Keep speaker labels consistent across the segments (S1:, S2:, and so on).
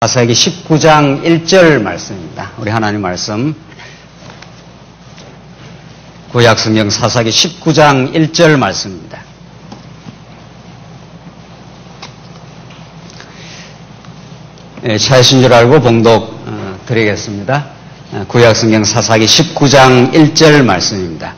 S1: 사사기 19장 1절 말씀입니다. 우리 하나님 말씀 구약성경 사사기 19장 1절 말씀입니다. 차이신 줄 알고 봉독 드리겠습니다. 구약성경 사사기 19장 1절 말씀입니다.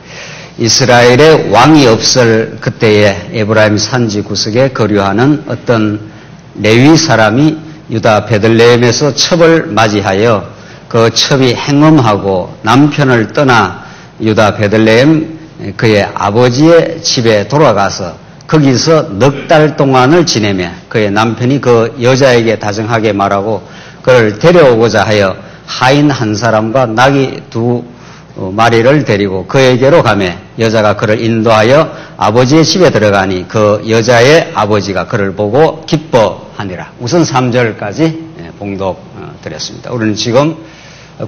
S1: 이스라엘에 왕이 없을 그때에 에브라임 산지 구석에 거류하는 어떤 레위 사람이 유다 베들레헴에서 첩을 맞이하여 그 첩이 행음하고 남편을 떠나 유다 베들레헴 그의 아버지의 집에 돌아가서 거기서 넉 달 동안을 지내며 그의 남편이 그 여자에게 다정하게 말하고 그를 데려오고자 하여 하인 한 사람과 나귀 2마리를 데리고 그에게로 가매 여자가 그를 인도하여 아버지의 집에 들어가니 그 여자의 아버지가 그를 보고 기뻐하니라. 우선 3절까지 봉독 드렸습니다. 우리는 지금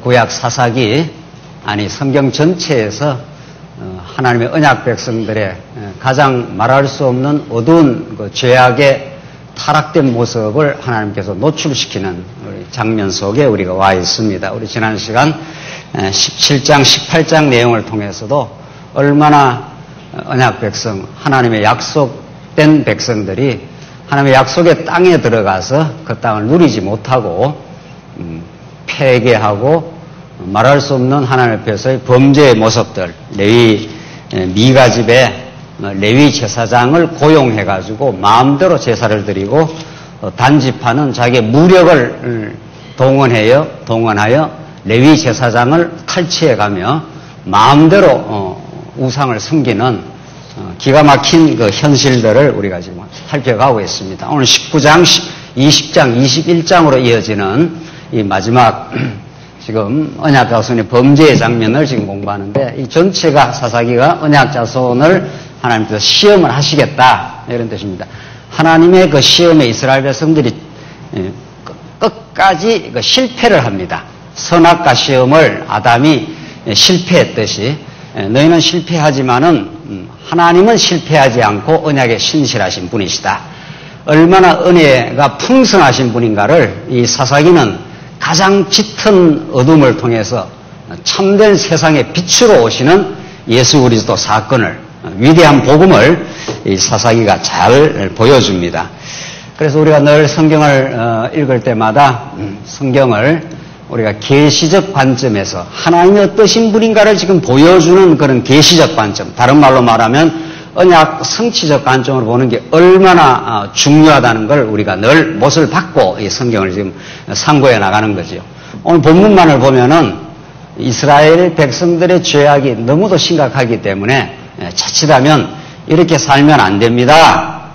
S1: 구약 사사기 성경 전체에서 하나님의 언약 백성들의 가장 말할 수 없는 어두운 그 죄악의 타락된 모습을 하나님께서 노출시키는 장면 속에 우리가 와 있습니다. 우리 지난 시간 17장, 18장 내용을 통해서도 얼마나 언약 백성, 하나님의 약속된 백성들이 하나님의 약속의 땅에 들어가서 그 땅을 누리지 못하고 폐괴하고 말할 수 없는 하나님 앞에서의 범죄의 모습들, 레위 미가 집에 레위 제사장을 고용해가지고 마음대로 제사를 드리고 단집하는 자기의 무력을 동원하여 레위 제사장을 탈취해가며 마음대로 우상을 섬기는 기가 막힌 그 현실들을 우리가 지금 살펴가고 있습니다. 오늘 19장, 20장, 21장으로 이어지는 이 마지막 지금 언약 자손의 범죄의 장면을 지금 공부하는데 이 전체가 사사기가 언약 자손을 하나님께서 시험을 하시겠다 이런 뜻입니다. 하나님의 그 시험에 이스라엘 백성들이 끝까지 그 실패를 합니다. 선악과 시험을 아담이 실패했듯이 너희는 실패하지만은 하나님은 실패하지 않고 언약에 신실하신 분이시다. 얼마나 은혜가 풍성하신 분인가를 이 사사기는 가장 짙은 어둠을 통해서 참된 세상의 빛으로 오시는 예수 그리스도 사건을 위대한 복음을 이 사사기가 잘 보여줍니다. 그래서 우리가 늘 성경을 읽을 때마다 성경을 우리가 계시적 관점에서 하나님이 어떠신 분인가를 지금 보여주는 그런 계시적 관점, 다른 말로 말하면 언약 성취적 관점으로 보는 게 얼마나 중요하다는 걸 우리가 늘 못을 받고 이 성경을 지금 상고해 나가는 거죠. 오늘 본문만을 보면은 이스라엘 백성들의 죄악이 너무도 심각하기 때문에 자칫하면 이렇게 살면 안 됩니다.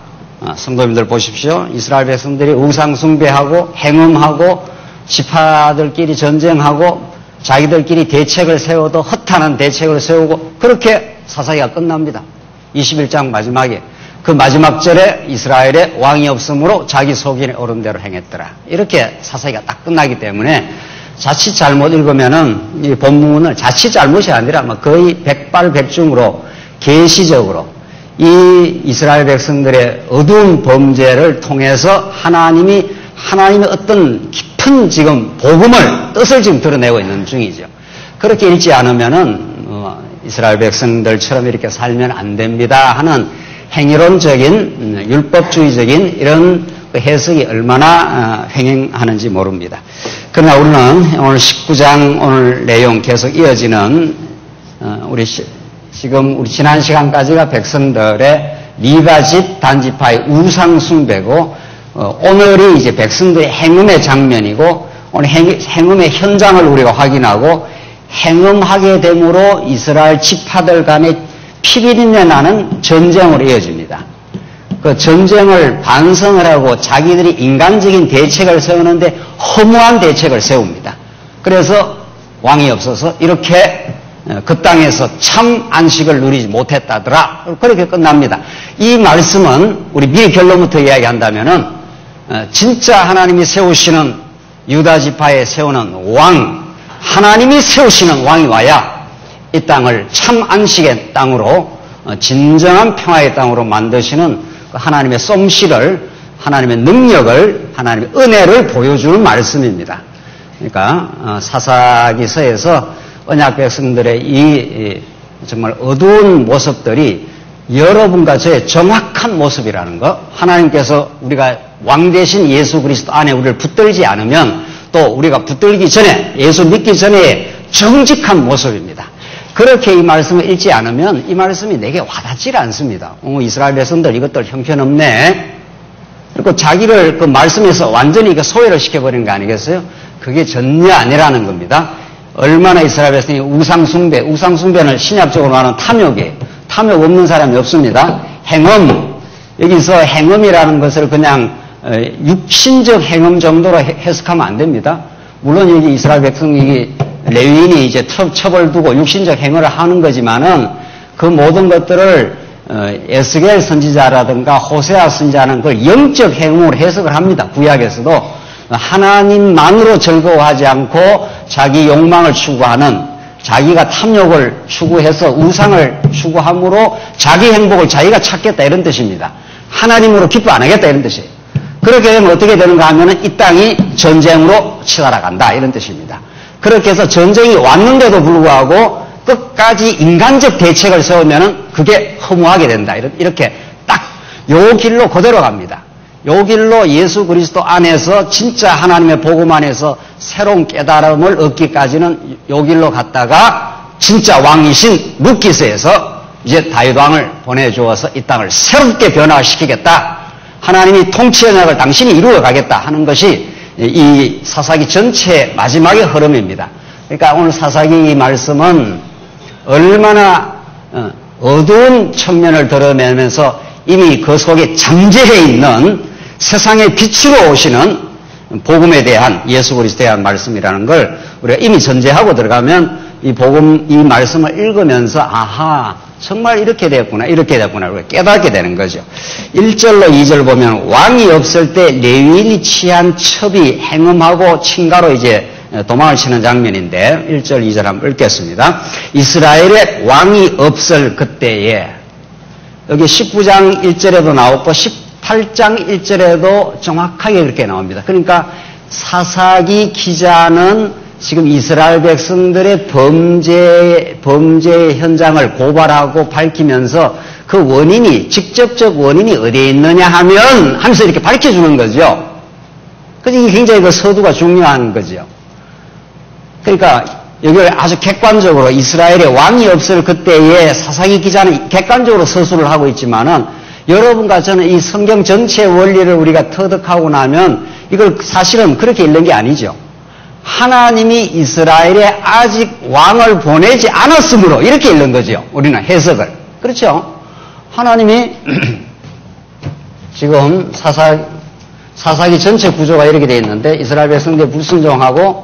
S1: 성도님들 보십시오. 이스라엘 백성들이 우상 숭배하고 행음하고 지파들끼리 전쟁하고 자기들끼리 대책을 세워도 허탄한 대책을 세우고 그렇게 사사기가 끝납니다. 21장 마지막에 그 마지막 절에 이스라엘에 왕이 없으므로 자기 속인에 오른 대로 행했더라. 이렇게 사사기가 딱 끝나기 때문에 자칫 잘못 읽으면은 이 본문을 자칫 잘못이 아니라 거의 백발백중으로 계시적으로 이 이스라엘 백성들의 어두운 범죄를 통해서 하나님의 어떤 깊은 지금 복음을 뜻을 지금 드러내고 있는 중이죠. 그렇게 읽지 않으면은 이스라엘 백성들처럼 이렇게 살면 안 됩니다 하는 행위론적인 율법주의적인 이런 해석이 얼마나 횡행하는지 모릅니다. 그러나 우리는 오늘 19장 오늘 내용 계속 이어지는 우리 지난 시간까지가 백성들의 리바집 단지파의 우상 숭배고 오늘이 이제 백성들의 행음의 장면이고 오늘 행음의 현장을 우리가 확인하고 행음하게 됨으로 이스라엘 지파들 간의 피비린내 나는 전쟁으로 이어집니다. 그 전쟁을 반성을 하고 자기들이 인간적인 대책을 세우는데 허무한 대책을 세웁니다. 그래서 왕이 없어서 이렇게 그 땅에서 참 안식을 누리지 못했다더라. 그렇게 끝납니다. 이 말씀은 우리 미리 결론부터 이야기한다면은 진짜 하나님이 세우시는 유다 지파에 세우는 왕, 하나님이 세우시는 왕이 와야 이 땅을 참 안식의 땅으로 진정한 평화의 땅으로 만드시는 하나님의 솜씨를 하나님의 능력을, 하나님의 은혜를 보여주는 말씀입니다. 그러니까 사사기서에서 언약 백성들의 이 정말 어두운 모습들이 여러분과 저의 정확한 모습이라는 거, 하나님께서 우리가 왕 대신 예수 그리스도 안에 우리를 붙들지 않으면 또 우리가 붙들기 전에, 예수 믿기 전에 정직한 모습입니다. 그렇게 이 말씀을 읽지 않으면 이 말씀이 내게 와닿질 않습니다. 이스라엘 백성들 이것들 형편없네. 그리고 자기를 그 말씀에서 완전히 소외를 시켜버리는 거 아니겠어요? 그게 전혀 아니라는 겁니다. 얼마나 이스라엘 백성이 우상숭배는 신약적으로 말하는 탐욕이에요. 탐욕 없는 사람이 없습니다. 행음, 여기서 행음이라는 것을 그냥 육신적 행음 정도로 해석하면 안 됩니다. 물론 여기 이스라엘 백성이 레위인이 이제 첩을 두고 육신적 행위를 하는 거지만은 그 모든 것들을 에스겔 선지자라든가 호세아 선지자는 그걸 영적 행위로 해석을 합니다. 구약에서도 하나님만으로 즐거워하지 않고 자기 욕망을 추구하는, 자기가 탐욕을 추구해서 우상을 추구함으로 자기 행복을 자기가 찾겠다 이런 뜻입니다. 하나님으로 기뻐 안 하겠다 이런 뜻이에요. 그렇게 되면 어떻게 되는가 하면은 이 땅이 전쟁으로 치달아간다 이런 뜻입니다. 그렇게 해서 전쟁이 왔는데도 불구하고 끝까지 인간적 대책을 세우면은 그게 허무하게 된다. 이렇게 딱 요 길로 그대로 갑니다. 요 길로 예수 그리스도 안에서 진짜 하나님의 복음 안에서 새로운 깨달음을 얻기까지는 요 길로 갔다가 진짜 왕이신 룻기서에서 이제 다윗 왕을 보내주어서 이 땅을 새롭게 변화시키겠다. 하나님이 통치 언약을 당신이 이루어 가겠다 하는 것이 이 사사기 전체의 마지막의 흐름입니다. 그러니까 오늘 사사기 이 말씀은 얼마나 어두운 측면을 드러내면서 이미 그 속에 잠재해 있는 세상의 빛으로 오시는 복음에 대한, 예수 그리스도에 대한 말씀이라는 걸 우리가 이미 전제하고 들어가면 이 복음, 이 말씀을 읽으면서 아하, 정말 이렇게 됐구나, 우리가 깨닫게 되는 거죠. 1절로 2절 보면 왕이 없을 때 레위인이 취한 첩이 행음하고 친가로 이제 도망을 치는 장면인데 1절, 2절 한번 읽겠습니다. 이스라엘에 왕이 없을 그때에, 여기 19장 1절에도 나오고 18장 1절에도 정확하게 그렇게 나옵니다. 그러니까 사사기 기자는 지금 이스라엘 백성들의 범죄 현장을 고발하고 밝히면서 그 원인이, 직접적 원인이 어디에 있느냐 하면서 이렇게 밝혀주는 거죠. 그래서 이게 굉장히 그 서두가 중요한 거죠. 그러니까 여기를 아주 객관적으로 이스라엘에 왕이 없을 그때에 사사기 기자는 객관적으로 서술을 하고 있지만은 여러분과 저는 이 성경 전체의 원리를 우리가 터득하고 나면 이걸 사실은 그렇게 읽는 게 아니죠. 하나님이 이스라엘에 아직 왕을 보내지 않았으므로 이렇게 읽는 거죠. 우리는 해석을. 그렇죠? 하나님이 지금 사사기 전체 구조가 이렇게 되어 있는데 이스라엘 백성들이 불순종하고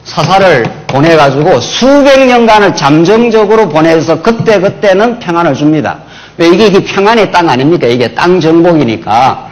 S1: 사사를 보내가지고 수백 년간을 잠정적으로 보내서 그때는 평안을 줍니다. 왜 이게 평안의 땅 아닙니까? 이게 땅 정복이니까.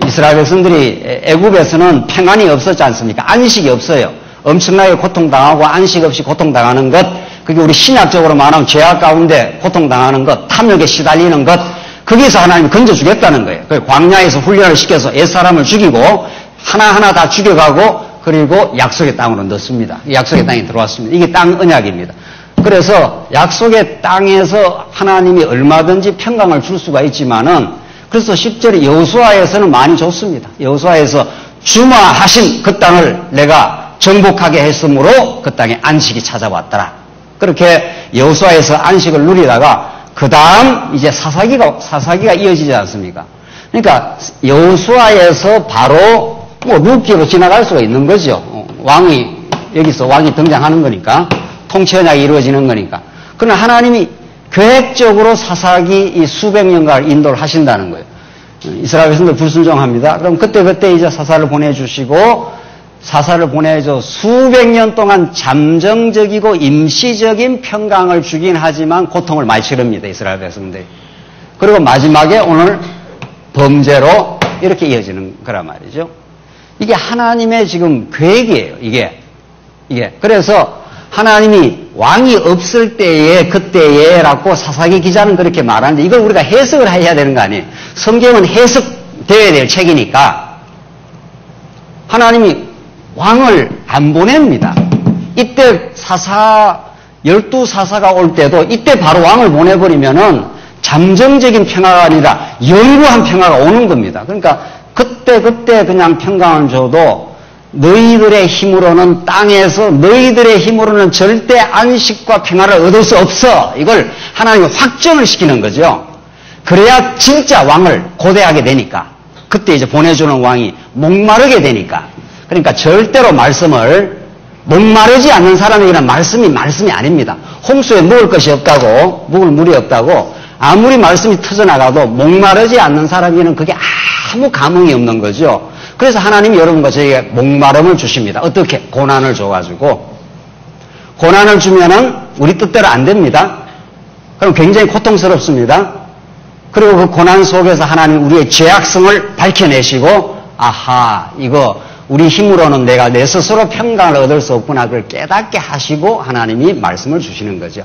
S1: 이스라엘 백성들이 애굽에서는 평안이 없었지 않습니까? 안식이 없어요. 엄청나게 고통당하고 안식 없이 고통당하는 것, 그게 우리 신약적으로 말하면 죄악 가운데 고통당하는 것, 탐욕에 시달리는 것, 거기서 하나님이 건져주겠다는 거예요. 광야에서 훈련을 시켜서 옛사람을 죽이고 하나하나 다 죽여가고 그리고 약속의 땅으로 넣습니다. 약속의 땅에 들어왔습니다. 이게 땅 언약입니다. 그래서 약속의 땅에서 하나님이 얼마든지 평강을 줄 수가 있지만은, 그래서 10절에 여호수아에서는 많이 줬습니다. 여호수아에서 주마하신 그 땅을 내가 정복하게 했으므로 그 땅에 안식이 찾아왔더라. 그렇게 여호수아에서 안식을 누리다가 그 다음 이제 사사기가 이어지지 않습니까? 그러니까 여호수아에서 바로 룻기로 지나갈 수가 있는 거죠. 여기서 왕이 등장하는 거니까, 통치 언약이 이루어지는 거니까. 그러나 하나님이 계획적으로 사사기 이 수백 년간을 인도를 하신다는 거예요. 이스라엘 백성들 불순종합니다. 그럼 그때 이제 사사를 보내주시고, 사사를 보내줘 수백 년 동안 잠정적이고 임시적인 평강을 주긴 하지만 고통을 많이 치릅니다. 이스라엘 백성들이. 그리고 마지막에 오늘 범죄로 이렇게 이어지는 거란 말이죠. 이게 하나님의 지금 계획이에요. 이게. 그래서 하나님이 왕이 없을 때에, 그때에라고 사사기 기자는 그렇게 말하는데 이걸 우리가 해석을 해야 되는 거 아니에요. 성경은 되어야 될 책이니까 하나님이 왕을 안 보냅니다. 이때 12사사가 올 때도 이때 바로 왕을 보내버리면은 잠정적인 평화가 아니라 영구한 평화가 오는 겁니다. 그러니까 그때 그냥 평강을 줘도 너희들의 힘으로는 땅에서 너희들의 힘으로는 절대 안식과 평화를 얻을 수 없어. 이걸 하나님이 확정을 시키는 거죠. 그래야 진짜 왕을 고대하게 되니까. 그때 이제 보내주는 왕이 목마르게 되니까. 그러니까 절대로 말씀을 목마르지 않는 사람에게는 말씀이 아닙니다. 홍수에 먹을 것이 없다고, 먹을 물이 없다고 아무리 말씀이 터져나가도 목마르지 않는 사람에게는 그게 아무 감흥이 없는 거죠. 그래서 하나님이 여러분과 저에게 목마름을 주십니다. 어떻게? 고난을 줘가지고. 고난을 주면은 우리 뜻대로 안 됩니다. 그럼 굉장히 고통스럽습니다. 그리고 그 고난 속에서 하나님 우리의 죄악성을 밝혀내시고, 아하, 이거 우리 힘으로는 내가 내 스스로 평강을 얻을 수 없구나. 그걸 깨닫게 하시고 하나님이 말씀을 주시는 거죠.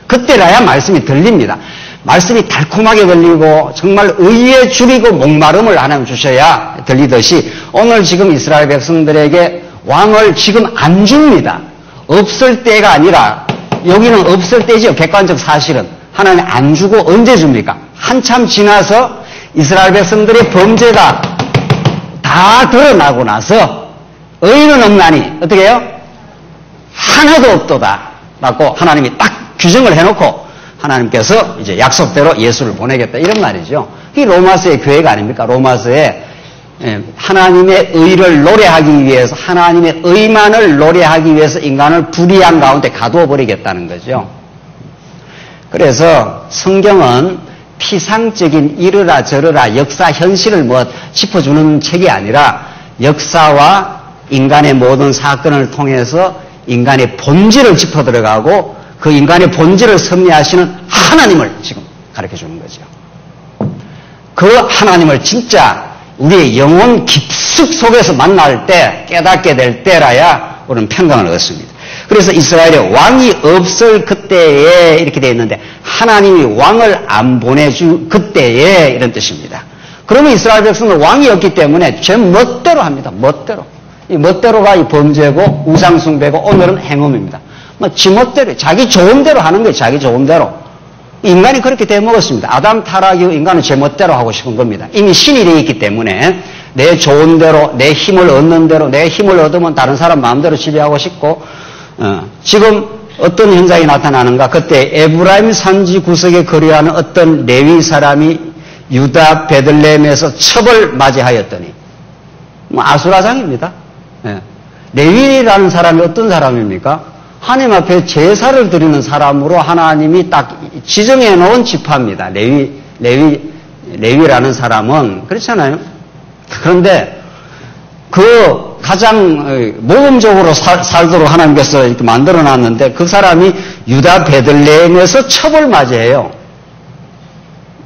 S1: 그때라야 말씀이 들립니다. 말씀이 달콤하게 들리고 정말 의에 줄이고 목마름을 하나님 주셔야 들리듯이 오늘 지금 이스라엘 백성들에게 왕을 지금 안 줍니다. 없을 때가 아니라 여기는 없을 때죠. 객관적 사실은. 하나님 안 주고 언제 줍니까? 한참 지나서 이스라엘 백성들의 범죄가 다 드러나고 나서 의인은 없나니 어떻게 해요? 하나도 없도다 라고 하나님이 딱 규정을 해놓고 하나님께서 이제 약속대로 예수를 보내겠다 이런 말이죠. 이 로마서의 교회가 아닙니까? 로마서에 하나님의 의를 노래하기 위해서 하나님의 의만을 노래하기 위해서 인간을 불의한 가운데 가두어 버리겠다는 거죠. 그래서 성경은 피상적인 이르라 저르라 역사 현실을 짚어주는 책이 아니라 역사와 인간의 모든 사건을 통해서 인간의 본질을 짚어 들어가고 그 인간의 본질을 섭리하시는 하나님을 지금 가르쳐주는 거죠. 그 하나님을 진짜 우리의 영혼 깊숙 속에서 만날 때 깨닫게 될 때라야 우리는 평강을 얻습니다. 그래서 이스라엘에 왕이 없을 그때에 이렇게 되어 있는데 하나님이 왕을 안 보내주 그때에 이런 뜻입니다. 그러면 이스라엘 백성은 왕이 없기 때문에 제 멋대로 합니다. 멋대로. 이 멋대로가 이 범죄고 우상숭배고 오늘은 행음입니다. 지멋대로 자기 좋은 대로 하는 거예요. 자기 좋은 대로. 인간이 그렇게 되어먹었습니다. 아담 타락 이후 인간은 제멋대로 하고 싶은 겁니다. 이미 신이 되어 있기 때문에 내 좋은 대로 내 힘을 얻는 대로 내 힘을 얻으면 다른 사람 마음대로 지배하고 싶고 지금 어떤 현상이 나타나는가? 그때 에브라임 산지 구석에 거류하는 어떤 레위 사람이 유다 베들레헴에서 첩을 맞이하였더니 아수라장입니다. 레위라는 사람이 어떤 사람입니까? 하나님 앞에 제사를 드리는 사람으로 하나님이 딱 지정해 놓은 지파입니다. 레위라는 사람은 그렇잖아요. 그런데 그 가장 모범적으로 살도록 하나님께서 이렇게 만들어 놨는데 그 사람이 유다 베들레헴에서 첩을 맞이해요.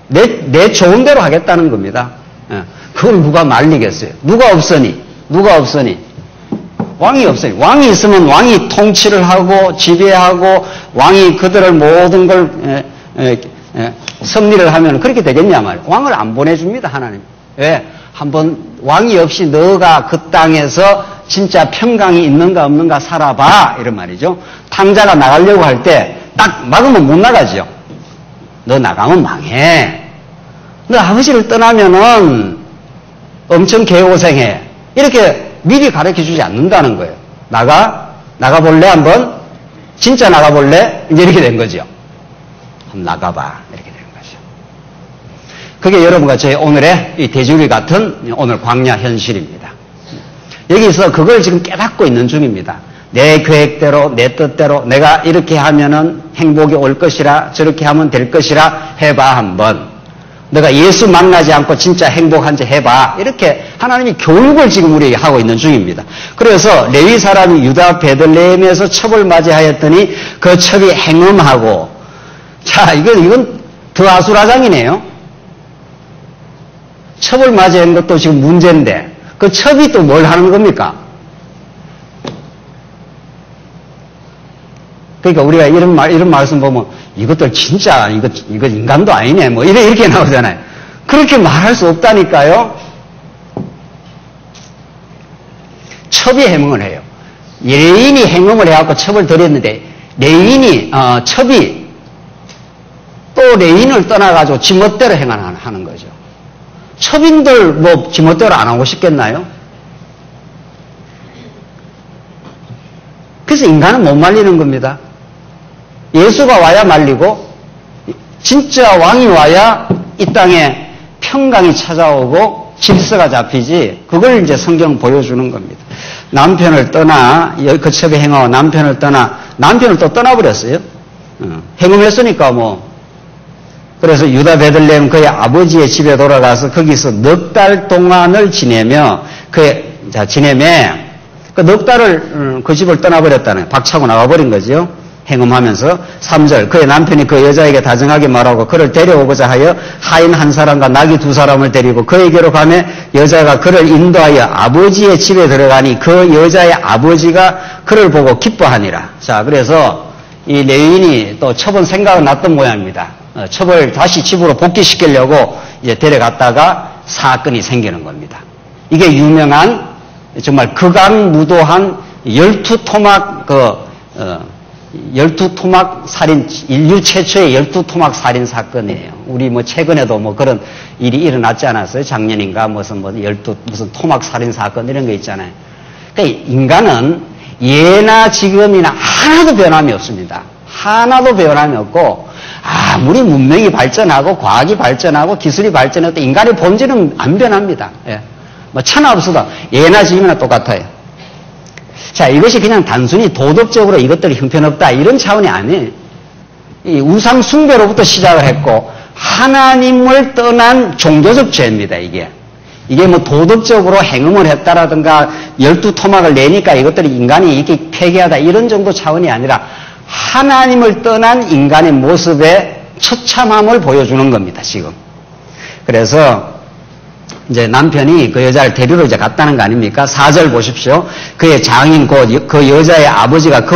S1: 내 좋은 대로 하겠다는 겁니다. 그걸 누가 말리겠어요? 누가 없으니? 왕이 없어요. 왕이 있으면 왕이 통치를 하고 지배하고 왕이 그들을 모든 걸 섭리를 하면 그렇게 되겠냐 말이에요. 왕을 안 보내줍니다. 하나님. 왜? 한번 왕이 없이 너가 그 땅에서 진짜 평강이 있는가 없는가 살아봐 이런 말이죠. 탕자가 나가려고 할 때 딱 막으면 못 나가죠. 너 나가면 망해. 너 아버지를 떠나면은 엄청 개고생해. 이렇게 미리 가르쳐주지 않는다는 거예요. 나가볼래 한번? 진짜 나가볼래? 이제 이렇게 된 거죠. 한번 나가봐. 이렇게 된 거죠. 그게 여러분과 저희 오늘의 이 대주리 같은 오늘 광야 현실입니다. 여기서 그걸 지금 깨닫고 있는 중입니다. 내 계획대로, 내 뜻대로 내가 이렇게 하면은 행복이 올 것이라 저렇게 하면 될 것이라 해봐 한번. 내가 예수 만나지 않고 진짜 행복한지 해봐. 이렇게 하나님이 교육을 지금 우리에게 하고 있는 중입니다. 그래서 레위 사람이 유다 베들레헴에서 첩을 맞이하였더니 그 첩이 행음하고 자 이건 더 아수라장이네요. 첩을 맞이한 것도 지금 문제인데 그 첩이 또 뭘 하는 겁니까? 그러니까 우리가 이런 말씀 보면 이것들 진짜 이거 인간도 아니네 뭐 이렇게 나오잖아요. 그렇게 말할 수 없다니까요. 첩이 행음을 해요. 레인이 행음을 해갖고 첩을 드렸는데 첩이 또 레인을 떠나가지고 지멋대로 행하는 거죠. 첩인들 뭐 지멋대로 안 하고 싶겠나요? 그래서 인간은 못 말리는 겁니다. 예수가 와야 말리고 진짜 왕이 와야 이 땅에 평강이 찾아오고 질서가 잡히지, 그걸 이제 성경 보여주는 겁니다. 남편을 떠나, 그 첩에 행하고 남편을 또 떠나버렸어요. 행음했으니까 뭐. 그래서 유다 베들레헴 그의 아버지의 집에 돌아가서 거기서 넉 달 동안을 지내며 그 넉 달을 그 집을 떠나버렸다는, 박차고 나가버린 거죠. 행음하면서 3절 그의 남편이 그 여자에게 다정하게 말하고 그를 데려오고자 하여 하인 한 사람과 나귀 2사람을 데리고 그에게로 가매 여자가 그를 인도하여 아버지의 집에 들어가니 그 여자의 아버지가 그를 보고 기뻐하니라. 자, 그래서 이 레위인이 또 첩은 생각은 났던 모양입니다. 첩을 다시 집으로 복귀시키려고 이제 데려갔다가 사건이 생기는 겁니다. 이게 유명한 정말 극악무도한 12토막 12토막 살인, 인류 최초의 12토막 살인 사건이에요. 우리 뭐 최근에도 뭐 그런 일이 일어났지 않았어요? 작년인가 무슨 토막 살인 사건 이런 거 있잖아요. 그러니까 인간은 예나 지금이나 하나도 변함이 없습니다. 하나도 변함이 없고, 아무리 문명이 발전하고 과학이 발전하고 기술이 발전해도 인간의 본질은 안 변합니다. 예. 뭐 천하 없어도 예나 지금이나 똑같아요. 자, 이것이 그냥 단순히 도덕적으로 이것들이 형편없다 이런 차원이 아니에요. 이 우상 숭배로부터 시작을 했고 하나님을 떠난 종교적 죄입니다. 이게 뭐 도덕적으로 행음을 했다라든가 12토막을 내니까 이것들이 인간이 이렇게 폐기하다 이런 정도 차원이 아니라 하나님을 떠난 인간의 모습의 처참함을 보여주는 겁니다. 지금. 그래서 이제 남편이 그 여자를 데리러 이제 갔다는 거 아닙니까? 4절 보십시오. 그의 장인 곧 그 여자의 아버지가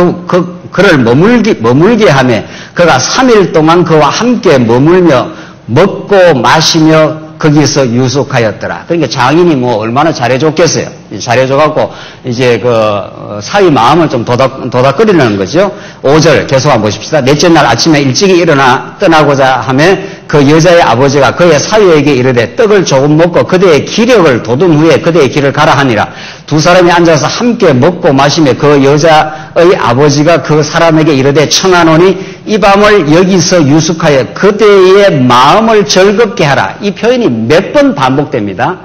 S1: 그를 머물게 하며 그가 3일 동안 그와 함께 머물며 먹고 마시며 거기서 유숙하였더라. 그러니까 장인이 뭐 얼마나 잘해줬겠어요. 잘해줘갖고 이제 그 사위 마음을 좀 도닥거리려는 거죠. 5절 계속 한번 보십시다. 넷째 날 아침에 일찍이 일어나 떠나고자 하며 그 여자의 아버지가 그의 사위에게 이르되 떡을 조금 먹고 그대의 기력을 돋운 후에 그대의 길을 가라 하니라. 두 사람이 앉아서 함께 먹고 마시며 그 여자의 아버지가 그 사람에게 이르되 청하노니 이 밤을 여기서 유숙하여 그대의 마음을 즐겁게 하라. 이 표현이 몇 번 반복됩니다.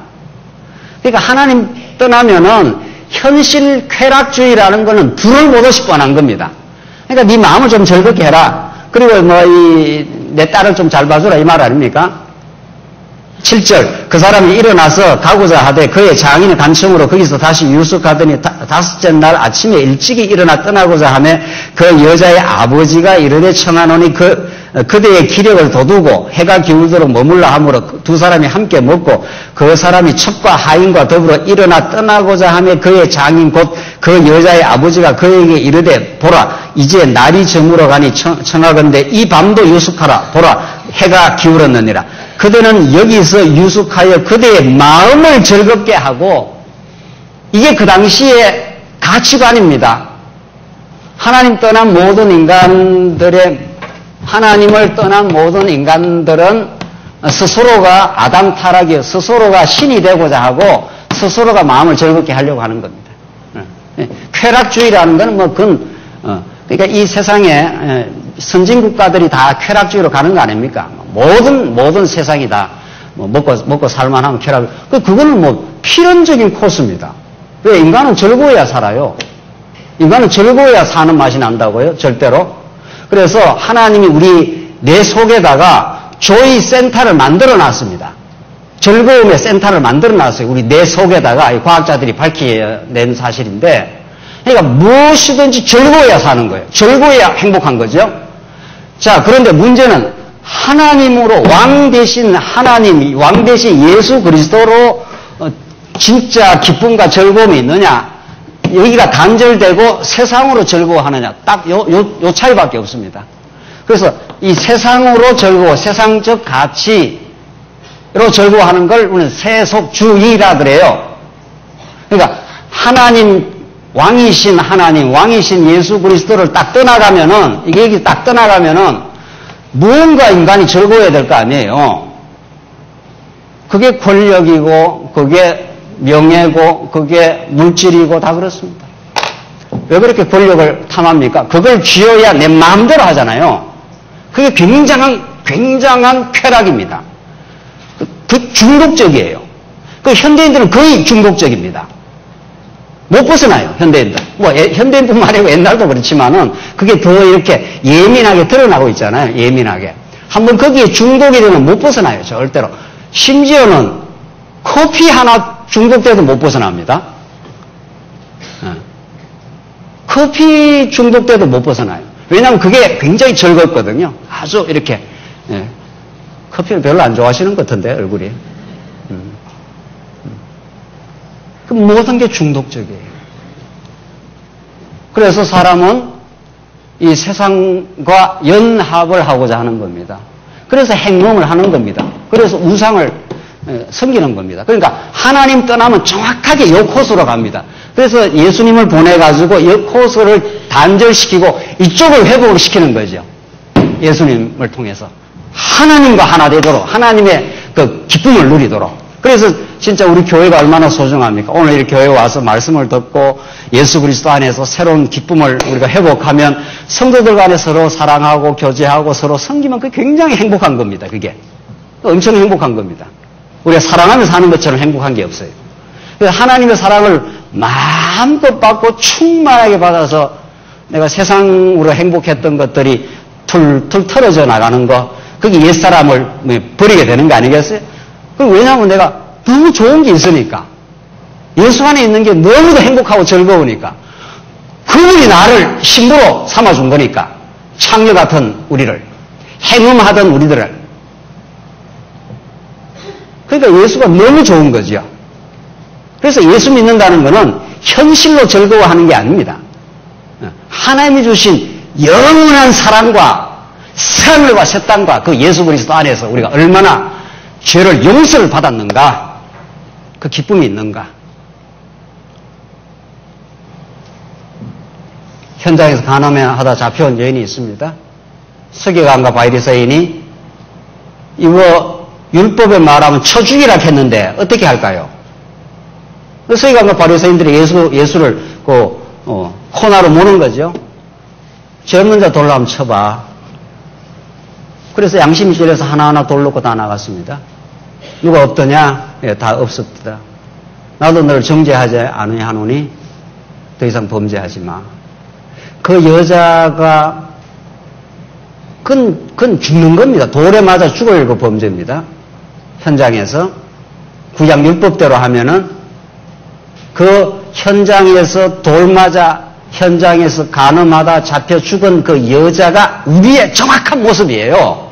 S1: 그러니까 하나님 떠나면은 현실 쾌락주의라는 거는 불을 보듯이 뻔한 겁니다. 그러니까 네 마음을 좀 즐겁게 해라. 그리고 내 딸을 좀 잘 봐주라 이 말 아닙니까? 7절 그 사람이 일어나서 가고자 하되 그의 장인의 간청으로 거기서 다시 유숙하더니 다섯째 날 아침에 일찍이 일어나 떠나고자 하며 그 여자의 아버지가 이르되 청하노니 그대의 기력을 돋우고 해가 기울도록 머물라 하므로 두 사람이 함께 먹고 그 사람이 첩과 하인과 더불어 일어나 떠나고자 하며 그의 장인 곧 그 여자의 아버지가 그에게 이르되 보라 이제 날이 저물어 가니 청하건대 이 밤도 유숙하라. 보라 해가 기울었느니라. 그대는 여기서 유숙하여 그대의 마음을 즐겁게 하고, 이게 그 당시의 가치관입니다. 하나님을 떠난 모든 인간들은 스스로가 아담 타락이요 스스로가 신이 되고자 하고 스스로가 마음을 즐겁게 하려고 하는 겁니다. 쾌락주의라는 건 그러니까 이 세상에 선진국가들이 다 쾌락주의로 가는 거 아닙니까? 모든 세상이 다 먹고 살만하면 쾌락. 그거는 뭐 필연적인 코스입니다. 왜 인간은 즐거워야 살아요? 인간은 즐거워야 사는 맛이 난다고요? 절대로. 그래서 하나님이 내 속에다가 조이 센터를 만들어 놨습니다. 즐거움의 센터를 만들어 놨어요. 우리 내 속에다가 과학자들이 밝혀낸 사실인데, 그러니까 무엇이든지 즐거워야 사는 거예요. 즐거워야 행복한 거죠. 자, 그런데 문제는 하나님으로 왕 대신 예수 그리스도로 진짜 기쁨과 즐거움이 있느냐, 여기가 단절되고 세상으로 즐거워하느냐, 딱 요 차이밖에 없습니다. 그래서 이 세상으로 세상적 가치로 즐거워하는 걸 우리는 세속주의라 그래요. 그러니까 하나님 왕이신 하나님, 왕이신 예수 그리스도를 딱 떠나가면은, 이게 딱 떠나가면은, 무언가 인간이 즐거워야 될 거 아니에요. 그게 권력이고, 그게 명예고, 그게 물질이고, 다 그렇습니다. 왜 그렇게 권력을 탐합니까? 그걸 쥐어야 내 마음대로 하잖아요. 그게 굉장한 쾌락입니다. 그 중독적이에요. 그 현대인들은 거의 중독적입니다. 못 벗어나요, 현대인들. 현대인뿐만 아니고 옛날도 그렇지만은 그게 더 이렇게 예민하게 드러나고 있잖아요, 예민하게. 한번 거기에 중독이 되면 못 벗어나요, 절대로. 심지어는 커피 하나 중독돼도 못 벗어납니다. 커피 중독돼도 못 벗어나요. 왜냐하면 그게 굉장히 즐겁거든요. 아주 이렇게. 커피를 별로 안 좋아하시는 것 같은데, 얼굴이. 그 모든 게 중독적이에요. 그래서 사람은 이 세상과 연합을 하고자 하는 겁니다. 그래서 행동을 하는 겁니다. 그래서 우상을 섬기는 겁니다. 그러니까 하나님 떠나면 정확하게 역호소로 갑니다. 그래서 예수님을 보내가지고 역호소를 단절시키고 이쪽을 회복을 시키는 거죠. 예수님을 통해서. 하나님과 하나 되도록, 하나님의 그 기쁨을 누리도록. 그래서 진짜 우리 교회가 얼마나 소중합니까? 오늘 이 교회에 와서 말씀을 듣고 예수 그리스도 안에서 새로운 기쁨을 우리가 회복하면 성도들 간에 서로 사랑하고 교제하고 서로 섬기면 그게 굉장히 행복한 겁니다. 그게. 엄청 행복한 겁니다. 우리가 사랑하면서 사는 것처럼 행복한 게 없어요. 그래서 하나님의 사랑을 마음껏 받고 충만하게 받아서 내가 세상으로 행복했던 것들이 툴툴 털어져 나가는 거, 그게 옛사람을 버리게 되는 거 아니겠어요? 왜냐하면 내가 너무 좋은 게 있으니까. 예수 안에 있는 게 너무도 행복하고 즐거우니까. 그분이 나를 신부로 삼아준 거니까. 창녀 같은 우리를. 행음하던 우리들을. 그러니까 예수가 너무 좋은 거죠. 그래서 예수 믿는다는 것은 현실로 즐거워하는 게 아닙니다. 하나님이 주신 영원한 사랑과 생명과 새 땅과 그 예수 그리스도 안에서 우리가 얼마나 죄를 용서를 받았는가, 그 기쁨이 있는가. 현장에서 간음하다 잡혀온 여인이 있습니다. 서기관과 바리새인이 이거 율법에 말하면 쳐 죽이라 했는데 어떻게 할까요? 서기관과 바리새인들이 예수를 코나로 모는 거죠. 죄 없는 자 돌로 한번 쳐봐. 그래서 양심이 찔려서 하나하나 돌 놓고 다 나갔습니다. 누가 없더냐? 예, 다 없었다. 나도 너를 정죄하지 않으냐 하노니 더 이상 범죄하지 마. 그 여자가 그건 죽는 겁니다. 돌에 맞아 죽을 그 범죄입니다. 현장에서 구약 율법대로 하면은 그 현장에서 돌 맞아 현장에서 간음하다 잡혀 죽은 그 여자가 우리의 정확한 모습이에요.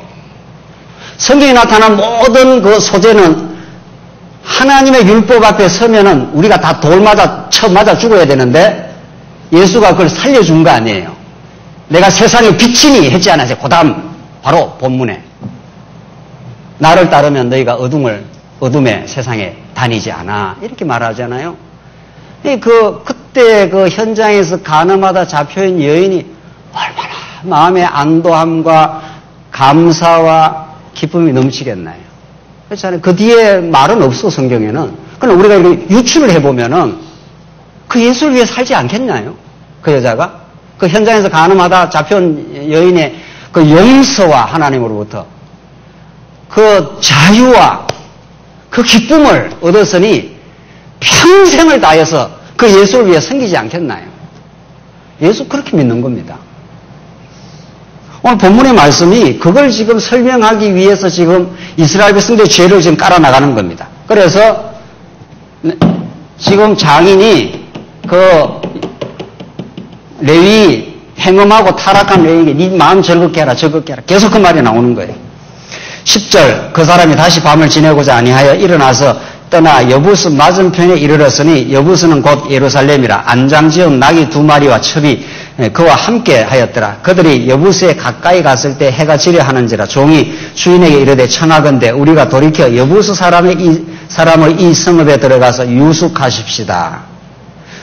S1: 성경에 나타난 모든 그 소재는 하나님의 율법 앞에 서면은 우리가 다 돌 맞아 쳐 맞아 죽어야 되는데 예수가 그걸 살려준 거 아니에요. 내가 세상의 빛이니 했지 않았어요. 그 다음 바로 본문에 나를 따르면 너희가 어둠의 세상에 다니지 않아 이렇게 말하잖아요. 그때 그 현장에서 간음하다 잡혀있는 여인이 얼마나 마음의 안도함과 감사와 기쁨이 넘치겠나요? 그렇잖아요. 그 뒤에 말은 없어, 성경에는. 그러나 우리가 이렇게 유추를 해보면은 그 예수를 위해 살지 않겠나요? 그 여자가? 그 현장에서 간음하다 잡혀온 여인의 그 용서와 하나님으로부터 그 자유와 그 기쁨을 얻었으니 평생을 다해서 그 예수를 위해 섬기지 않겠나요? 예수 그렇게 믿는 겁니다. 오늘 본문의 말씀이 그걸 지금 설명하기 위해서 지금 이스라엘 백성들의 죄를 지금 깔아나가는 겁니다. 그래서 지금 장인이 그 레위 행음하고 타락한 레위에게 네 마음 즐겁게 해라 즐겁게 해라 계속 그 말이 나오는 거예요. 10절 그 사람이 다시 밤을 지내고자 아니하여 일어나서 떠나 여부스 맞은편에 이르렀으니 여부스는 곧 예루살렘이라 안장지은 낙이 2마리와 첩이 그와 함께 하였더라. 그들이 여부스에 가까이 갔을 때 해가 지려 하는지라 종이 주인에게 이르되 청하건대 우리가 돌이켜 여부스 사람의 이 성읍에 들어가서 유숙하십시다.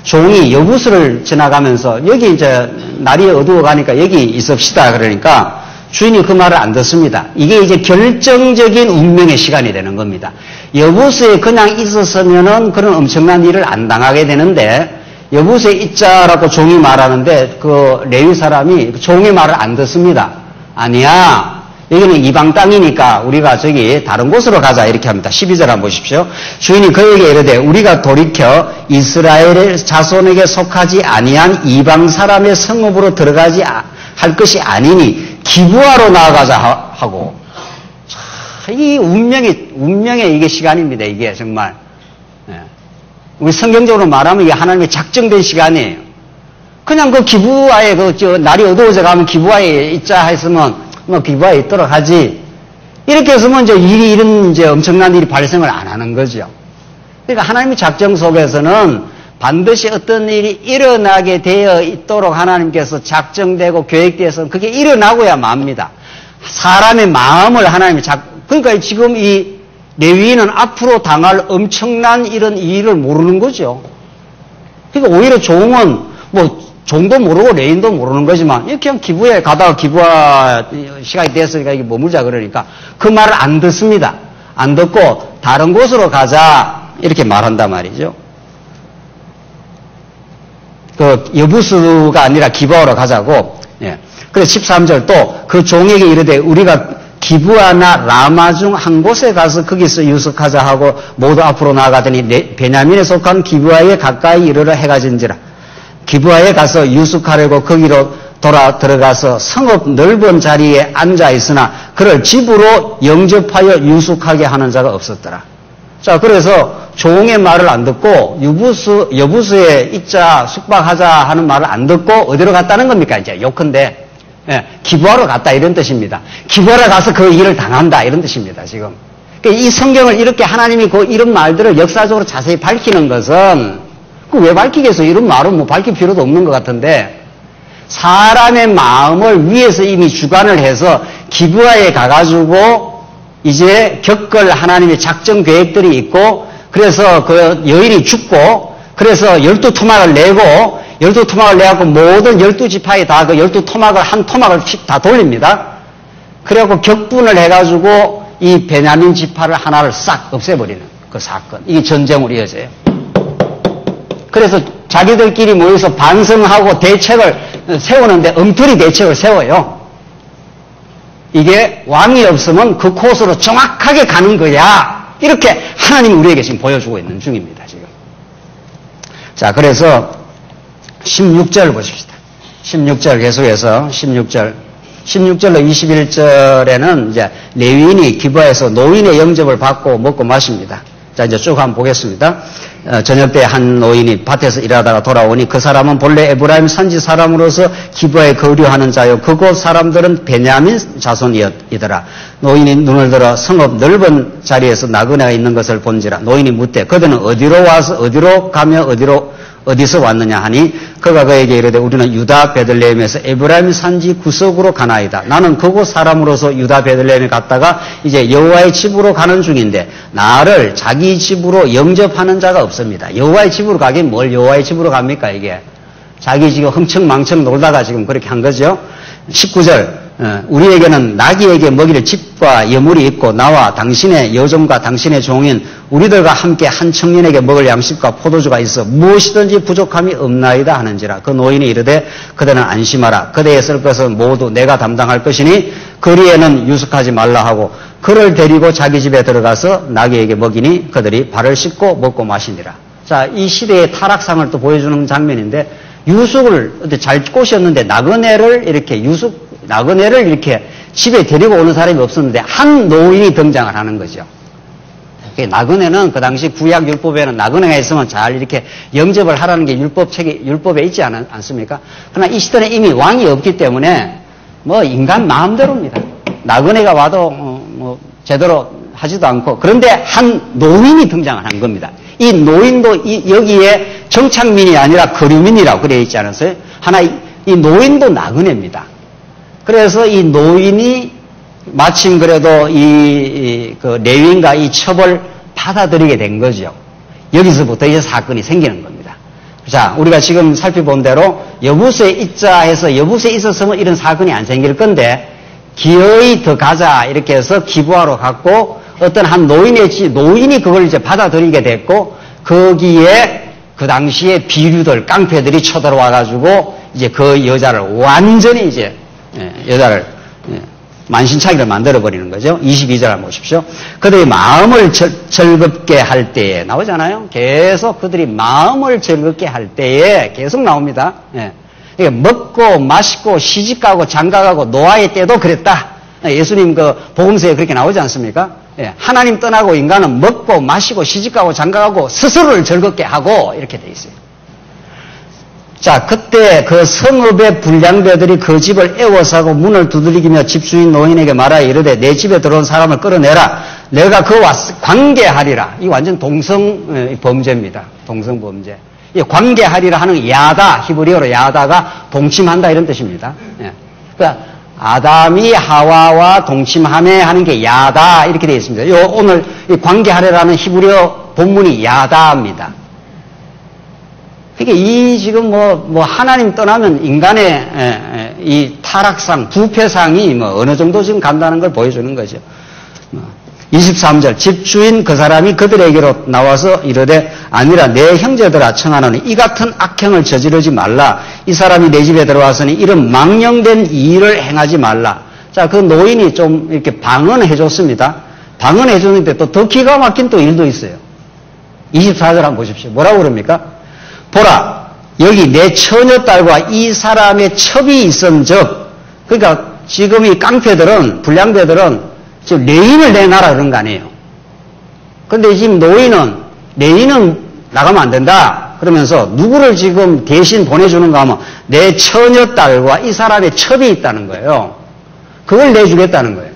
S1: 종이 여부수를 지나가면서 여기 이제 날이 어두워 가니까 여기 있읍시다. 그러니까 주인이 그 말을 안 듣습니다. 이게 이제 결정적인 운명의 시간이 되는 겁니다. 여부수에 그냥 있었으면은 그런 엄청난 일을 안 당하게 되는데 여부수에 있자라고 종이 말하는데 그 레위 사람이 종의 말을 안 듣습니다. 아니야. 여기는 이방 땅이니까 우리가 저기 다른 곳으로 가자 이렇게 합니다. 12절 한번 보십시오. 주인이 그에게 이르되 우리가 돌이켜 이스라엘의 자손에게 속하지 아니한 이방 사람의 성읍으로 들어가지 할 것이 아니니 기브아로 나아가자 하고. 이 운명의 이게 시간입니다. 이게 정말. 우리 성경적으로 말하면 이게 하나님의 작정된 시간이에요. 그냥 그 기브아에 날이 어두워져 가면 기브아에 있자 했으면 뭐 기부하에 있도록 하지. 이렇게 했으면 이제 이런 이제 엄청난 일이 발생을 안 하는 거죠. 그러니까 하나님의 작정 속에서는 반드시 어떤 일이 일어나게 되어 있도록 하나님께서 작정되고 계획되어서 그게 일어나고야 맙니다. 사람의 마음을 하나님이 그러니까 지금 이 레위인은 앞으로 당할 엄청난 이런 일을 모르는 거죠. 그러니까 오히려 종은 종도 모르고 레인도 모르는 거지만 이렇게 그냥 기부에 가다가 기부하 시간이 됐으니까 이게 머물자 그러니까 그 말을 안 듣습니다. 안 듣고 다른 곳으로 가자 이렇게 말한단 말이죠. 그 여부수가 아니라 기부하러 가자고. 예. 그래서 13절 또 그 종에게 이르되 우리가 기부하나 라마 중 한 곳에 가서 거기서 유숙하자 하고 모두 앞으로 나아가더니 베냐민에 속한 기부하에 가까이 이르러 해가 진지라. 기브아에 가서 유숙하려고 거기로 들어가서 성읍 넓은 자리에 앉아 있으나 그를 집으로 영접하여 유숙하게 하는 자가 없었더라. 자, 그래서 종의 말을 안 듣고 여부수에 있자 숙박하자 하는 말을 안 듣고 어디로 갔다는 겁니까? 이제 요컨대 기브아로 갔다 이런 뜻입니다. 기브아로 가서 그 일을 당한다 이런 뜻입니다. 지금 이 성경을 이렇게 하나님이 이런 말들을 역사적으로 자세히 밝히는 것은 왜 밝히겠어요? 이런 말은 밝힐 필요도 없는 것 같은데 사람의 마음을 위해서 이미 주관을 해서 기브아에 가가지고 이제 겪을 하나님의 작정 계획들이 있고 그래서 그 여인이 죽고 그래서 12토막을 내고 12토막을 내갖고 모든 12지파에 다 그 12토막을 한 토막을 다 돌립니다. 그래갖고 격분을 해가지고 이 베냐민 지파를 하나를 싹 없애버리는 그 사건. 이게 전쟁으로 이어져요. 그래서 자기들끼리 모여서 반성하고 대책을 세우는데 엉터리 대책을 세워요. 이게 왕이 없으면 그 코스로 정확하게 가는 거야. 이렇게 하나님이 우리에게 지금 보여주고 있는 중입니다. 지금. 자, 그래서 16절 보십시다. 16절 계속해서 16절로 21절에는 이제 레위인이 기브아에서 노인의 영접을 받고 먹고 마십니다. 자, 이제 쭉 한번 보겠습니다. 저녁 때 한 노인이 밭에서 일하다가 돌아오니 그 사람은 본래 에브라임 산지 사람으로서 기브아에 거류하는 자요. 그곳 사람들은 베냐민 자손이더라. 노인이 눈을 들어 성읍 넓은 자리에서 나그네가 있는 것을 본지라. 노인이 묻되 그들은 어디로 와서 어디로 가며 어디서 왔느냐 하니 그가 그에게 이르되 우리는 유다 베들레헴에서 에브라임 산지 구석으로 가나이다. 나는 그곳 사람으로서 유다 베들레헴에 갔다가 이제 여호와의 집으로 가는 중인데 나를 자기 집으로 영접하는 자가 없습니다. 여호와의 집으로 가긴 뭘 여호와의 집으로 갑니까 이게. 자기 지금 흥청망청 놀다가 지금 그렇게 한 거죠. 19절 우리에게는 나귀에게 먹이를 집과 여물이 있고 나와 당신의 여종과 당신의 종인 우리들과 함께 한 청년에게 먹을 양식과 포도주가 있어 무엇이든지 부족함이 없나이다 하는지라. 그 노인이 이르되 그대는 안심하라. 그대의 쓸 것은 모두 내가 담당할 것이니 거리에는 유숙하지 말라 하고 그를 데리고 자기 집에 들어가서 나귀에게 먹이니 그들이 발을 씻고 먹고 마시니라. 자, 이 시대의 타락상을 또 보여주는 장면인데 유숙을 잘 꼬셨는데 나그네를 이렇게 집에 데리고 오는 사람이 없었는데 한 노인이 등장을 하는 거죠. 나그네는 그 당시 구약 율법에는 나그네가 있으면 잘 이렇게 영접을 하라는 게 율법에 있지 않습니까? 그러나 이 시대는 이미 왕이 없기 때문에 인간 마음대로입니다. 나그네가 와도 제대로 하지도 않고 그런데 한 노인이 등장을 한 겁니다. 이 노인도 여기에 정착민이 아니라 거류민이라고 그래 있지 않았어요? 이 노인도 나그네입니다. 그래서 이 노인이 마침 그래도 그 레위인과 이 첩을 받아들이게 된 거죠. 여기서부터 이제 사건이 생기는 겁니다. 자, 우리가 지금 살펴본 대로 여부수에 있자 해서 여부수에 있었으면 이런 사건이 안 생길 건데 기어이 더 가자 이렇게 해서 기부하러 갔고 어떤 한 노인이 그걸 이제 받아들이게 됐고 거기에 그 당시에 비류들 깡패들이 쳐들어와 가지고 이제 그 여자를 완전히 이제 여자를 만신창이를 만들어버리는 거죠. 22절 한번 보십시오. 그들이 마음을 즐겁게 할 때에 나오잖아요. 계속 그들이 마음을 즐겁게 할 때에 계속 나옵니다. 먹고 마시고 시집가고 장가가고 노아의 때도 그랬다. 예수님 그 복음서에 그렇게 나오지 않습니까? 하나님 떠나고 인간은 먹고 마시고 시집가고 장가가고 스스로를 즐겁게 하고 이렇게 돼 있어요. 자, 그때 그 성읍의 불량배들이 그 집을 애워싸고 문을 두드리기며 집주인 노인에게 말하여 이르되 내 집에 들어온 사람을 끌어내라. 내가 그와 관계하리라. 이 완전 동성 범죄입니다. 동성 범죄. 이 관계하리라 하는 야다, 히브리어로 야다가 동침한다 이런 뜻입니다. 그러니까 아담이 하와와 동침하며 하는 게 야다 이렇게 되어 있습니다. 오늘 이 관계하리라는 히브리어 본문이 야다입니다. 그러니까 이 지금 뭐 하나님 떠나면 인간의 이 타락상, 부패상이 어느 정도 지금 간다는 걸 보여주는 거죠. 23절 집주인 그 사람이 그들에게로 나와서 이르되 아니라 내 형제들아 청하노니 이 같은 악행을 저지르지 말라. 이 사람이 내 집에 들어와서니 이런 망령된 일을 행하지 말라. 자, 그 노인이 좀 이렇게 방언해 줬습니다. 방언해 줬는데 또 더 기가 막힌 또 일도 있어요. 24절 한번 보십시오. 뭐라고 그럽니까? 보라, 여기 내 처녀딸과 이 사람의 첩이 있은즉, 그러니까 지금 이 깡패들은, 불량배들은 지금 레인을 내놔라 그런 거 아니에요. 그런데 지금 레인은 나가면 안 된다. 그러면서 누구를 지금 대신 보내주는가 하면 내 처녀딸과 이 사람의 첩이 있다는 거예요. 그걸 내주겠다는 거예요.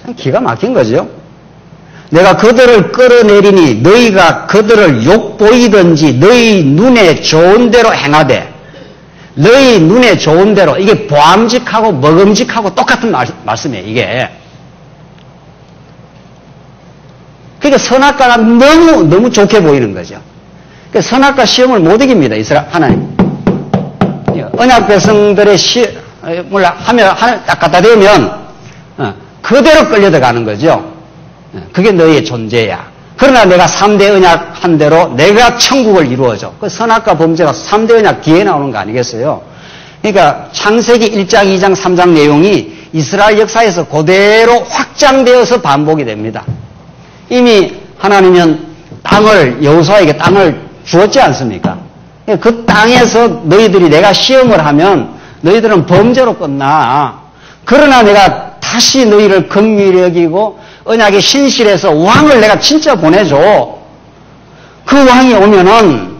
S1: 참 기가 막힌 거죠. 내가 그들을 끌어내리니 너희가 그들을 욕보이든지 너희 눈에 좋은 대로 행하되 너희 눈에 좋은 대로 이게 보암직하고 먹음직하고 똑같은 말씀이에요. 이게 그러니까 선악과가 너무 좋게 보이는 거죠. 그러니까 선악과 시험을 못 이깁니다. 이스라엘 하나님 언약 백성들의 시험을 하면 하늘 딱 갖다 대면 그대로 끌려들어가는 거죠. 그게 너희의 존재야. 그러나 내가 3대 언약 한 대로 내가 천국을 이루어줘. 그 선악과 범죄가 3대 언약 뒤에 나오는 거 아니겠어요? 그러니까 창세기 1장, 2장, 3장 내용이 이스라엘 역사에서 그대로 확장되어서 반복이 됩니다. 이미 하나님은 여호수아에게 땅을 주었지 않습니까? 그 땅에서 너희들이 내가 시험을 하면 너희들은 범죄로 끝나. 그러나 내가 다시 너희를 긍휼히 여기고 언약의 신실에서 왕을 내가 진짜 보내줘. 그 왕이 오면은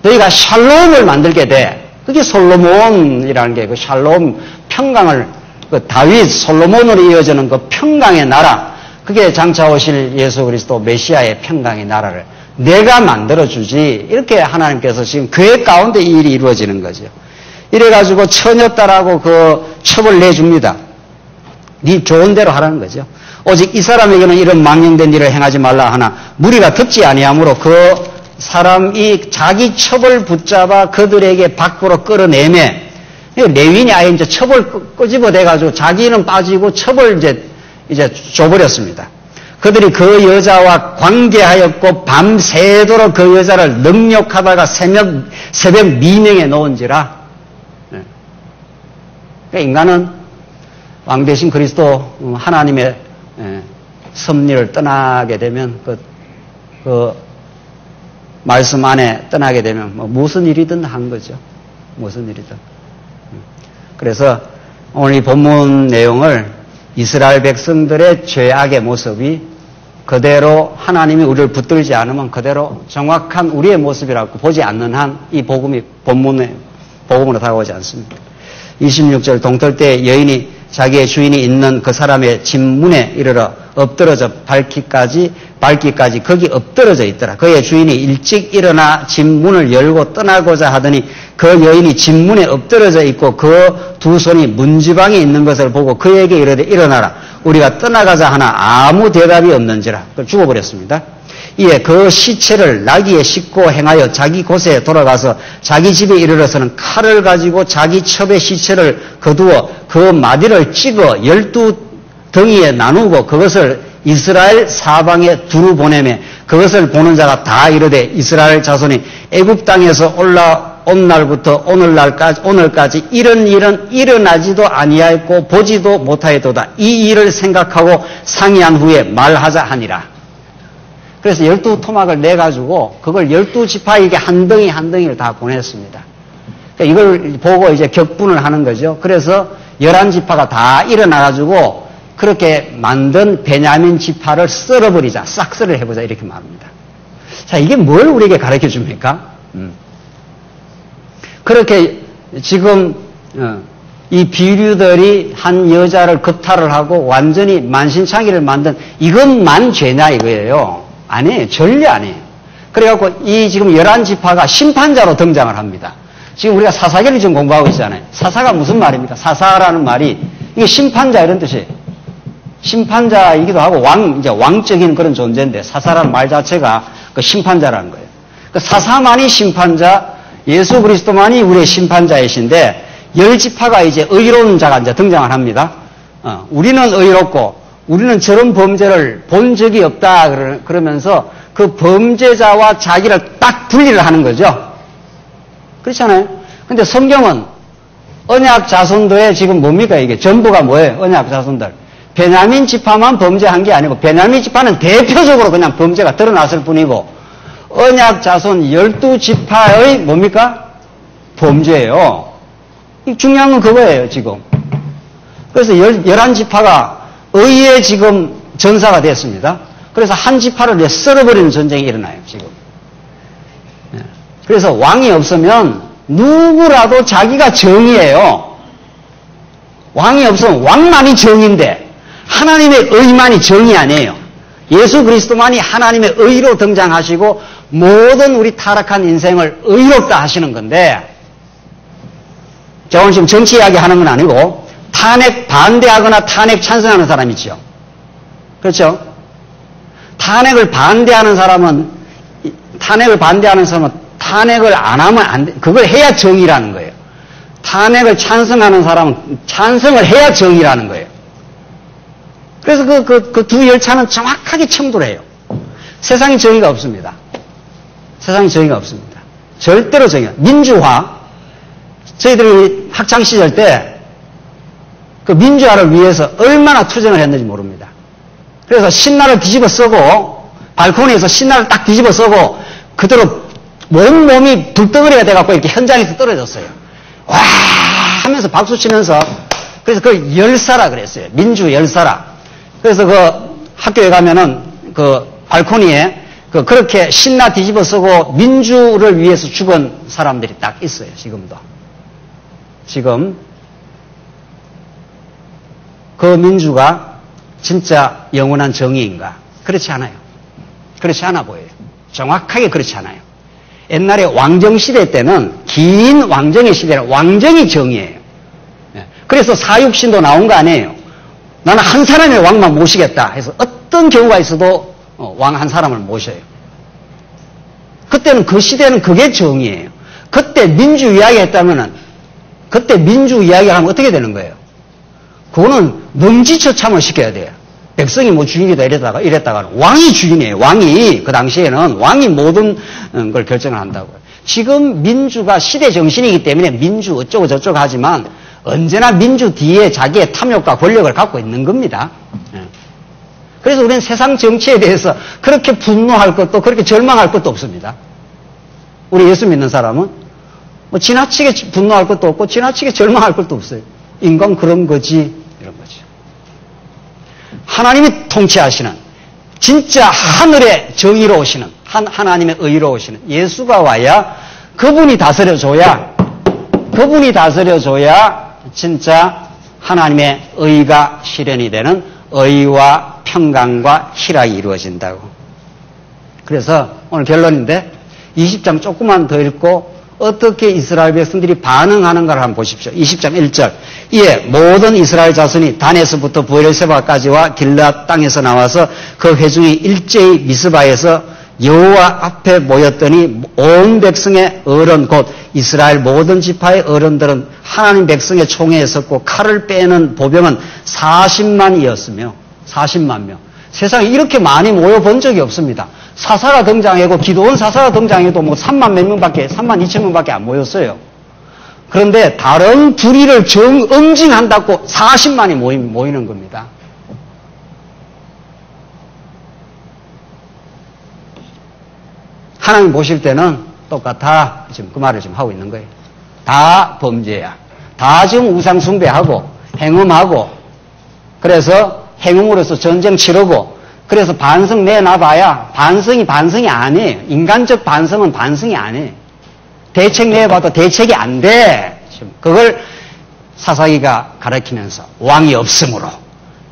S1: 너희가 샬롬을 만들게 돼. 그게 솔로몬이라는 게 그 샬롬 평강을 그 다윗 솔로몬으로 이어지는 그 평강의 나라. 그게 장차 오실 예수 그리스도 메시아의 평강의 나라를 내가 만들어주지. 이렇게 하나님께서 지금 계획 가운데 이 일이 이루어지는 거죠. 이래가지고 처녀딸하고 그 첩을 내줍니다. 네 좋은 대로 하라는 거죠. 오직 이 사람에게는 이런 망령된 일을 행하지 말라 하나 무리가 듣지 아니하므로 그 사람이 자기 첩을 붙잡아 그들에게 밖으로 끌어내매 레위인이 아예 이제 첩을 끄집어대가지고 자기는 빠지고 첩을 이제 줘버렸습니다. 그들이 그 여자와 관계하였고 밤새도록 그 여자를 능욕하다가 새벽 미명에 놓은지라. 그러니까 인간은 왕 대신 그리스도 하나님의 섭리를 떠나게 되면 그 말씀 안에 떠나게 되면 무슨 일이든 한 거죠. 무슨 일이든. 그래서 오늘 이 본문 내용을 이스라엘 백성들의 죄악의 모습이 그대로 하나님이 우리를 붙들지 않으면 그대로 정확한 우리의 모습이라고 보지 않는 한 이 복음이 복음으로 다가오지 않습니다. 26절 동떨 때 여인이 자기의 주인이 있는 그 사람의 집 문에 이르러 엎드러져 밟기까지 거기 엎드러져 있더라. 그의 주인이 일찍 일어나 집 문을 열고 떠나고자 하더니 그 여인이 집 문에 엎드러져 있고 그 두 손이 문지방에 있는 것을 보고 그에게 이르되 일어나라. 우리가 떠나가자 하나 아무 대답이 없는지라. 그걸 죽어버렸습니다. 이에 그 시체를 나귀에 싣고 행하여 자기 곳에 돌아가서 자기 집에 이르러서는 칼을 가지고 자기 첩의 시체를 거두어 그 마디를 찍어 12덩이에 나누고 그것을 이스라엘 사방에 두루 보내매 그것을 보는 자가 다 이르되 이스라엘 자손이 애굽 땅에서 올라온 날부터 오늘까지 이런 일은 일어나지도 아니하였고 보지도 못하였도다. 이 일을 생각하고 상의한 후에 말하자 하니라. 그래서 12토막을 내가지고 그걸 12지파에게 한 덩이 한 덩이를 다 보냈습니다. 그러니까 이걸 보고 이제 격분을 하는 거죠. 그래서 11지파가 다 일어나가지고 그렇게 만든 베냐민 지파를 썰어버리자, 싹쓸이를 해보자 이렇게 말합니다. 자, 이게 뭘 우리에게 가르쳐 줍니까? 그렇게 지금 이 비류들이 한 여자를 겁탈을 하고 완전히 만신창이를 만든 이것만 죄냐 이거예요. 아니에요. 전혀 아니에요. 그래갖고 이 지금 11지파가 심판자로 등장을 합니다. 지금 우리가 사사기를 지금 공부하고 있잖아요. 사사가 무슨 말입니까? 사사라는 말이 이게 심판자 이런 뜻이에요. 심판자이기도 하고 이제 왕적인 그런 존재인데 사사라는 말 자체가 그 심판자라는 거예요. 그 사사만이 심판자, 예수 그리스도만이 우리의 심판자이신데 10지파가 이제 의로운 자가 이제 등장을 합니다. 우리는 의롭고 우리는 저런 범죄를 본 적이 없다 그러면서 그 범죄자와 자기를 딱 분리를 하는 거죠. 그렇잖아요. 근데 성경은 언약 자손들의 지금 뭡니까 이게 전부가 뭐예요? 언약 자손들. 베냐민 지파만 범죄한 게 아니고 베냐민 지파는 대표적으로 그냥 범죄가 드러났을 뿐이고 언약 자손 12지파의 뭡니까? 범죄예요. 중요한 건 그거예요 지금. 그래서 11지파가 의의 지금 전사가 됐습니다. 그래서 한 지파를 썰어버리는 전쟁이 일어나요 지금. 그래서 왕이 없으면 누구라도 자기가 정의예요. 왕이 없으면 왕만이 정의인데 하나님의 의만이 정의 아니에요. 예수 그리스도만이 하나님의 의로 등장하시고 모든 우리 타락한 인생을 의롭다 하시는 건데 제가 오늘 지금 정치 이야기 하는 건 아니고 탄핵 반대하거나 탄핵 찬성하는 사람이 있죠. 그렇죠? 탄핵을 반대하는 사람은 탄핵을 안 하면 안 돼. 그걸 해야 정의라는 거예요. 탄핵을 찬성하는 사람은 찬성을 해야 정의라는 거예요. 그래서 그 두 열차는 정확하게 청도를 해요. 세상에 정의가 없습니다. 세상에 정의가 없습니다. 절대로 정의가. 민주화. 저희들이 학창시절 때 그 민주화를 위해서 얼마나 투쟁을 했는지 모릅니다. 그래서 신나를 뒤집어 쓰고 발코니에서 신나를 딱 뒤집어 쓰고 그대로 몸이 불덩어리가 돼갖고 이렇게 현장에서 떨어졌어요. 와 하면서 박수 치면서 그래서 그걸 열사라 그랬어요. 민주 열사라. 그래서 그 학교에 가면은 그 발코니에 그렇게 신나 뒤집어 쓰고 민주를 위해서 죽은 사람들이 딱 있어요. 지금도. 지금 그 민주가 진짜 영원한 정의인가? 그렇지 않아요. 그렇지 않아 보여요. 정확하게 그렇지 않아요. 옛날에 왕정시대 때는 긴 왕정의 시대는 왕정이 정의예요. 그래서 사육신도 나온 거 아니에요. 나는 한 사람의 왕만 모시겠다 해서 어떤 경우가 있어도 왕 한 사람을 모셔요. 그때는 그 시대는 그게 정의예요. 그때 민주 이야기 했다면은 그때 민주 이야기 하면 어떻게 되는 거예요? 그거는 능지처참을 시켜야 돼요. 백성이 뭐 주인이다 이랬다가는 왕이 주인이에요. 왕이 그 당시에는 왕이 모든 걸 결정을 한다고요. 지금 민주가 시대 정신이기 때문에 민주 어쩌고 저쩌고 하지만 언제나 민주 뒤에 자기의 탐욕과 권력을 갖고 있는 겁니다. 그래서 우리는 세상 정치에 대해서 그렇게 분노할 것도 그렇게 절망할 것도 없습니다. 우리 예수 믿는 사람은 뭐 지나치게 분노할 것도 없고 지나치게 절망할 것도 없어요. 인간 그런 거지 이런 거죠. 하나님이 통치하시는 진짜 하늘의 정의로우시는 하나님의 의로우시는 예수가 와야 그분이 다스려줘야 진짜 하나님의 의가 실현이 되는 의와 평강과 희락이 이루어진다고. 그래서 오늘 결론인데 20장 조금만 더 읽고 어떻게 이스라엘 백성들이 반응하는가를 한번 보십시오. 20장 1절. 이에 모든 이스라엘 자손이 단에서부터 브엘세바까지와 길앗 땅에서 나와서 그 회중이 일제히 미스바에서 여호와 앞에 모였더니 온 백성의 어른 곧 이스라엘 모든 지파의 어른들은 하나님 백성의 총회에 섰고 칼을 빼는 보병은 40만이었으며 40만 명. 세상에 이렇게 많이 모여본 적이 없습니다. 사사가 등장하고 기도원 사사가 등장해도 뭐 3만 몇 명밖에 3만 2천 명밖에 안 모였어요. 그런데 다른 불의를 응징한다고 40만이 모이는 겁니다. 하나님 보실 때는 똑같아. 지금 그 말을 지금 하고 있는 거예요. 다 범죄야. 다 지금 우상 숭배하고 행음하고 그래서 행음으로서 전쟁 치르고 그래서 반성 내놔봐야 반성이 아니에요. 인간적 반성은 반성이 아니에요. 대책 내봐도 대책이 안 돼. 지금 그걸 사사기가 가르치면서 왕이 없으므로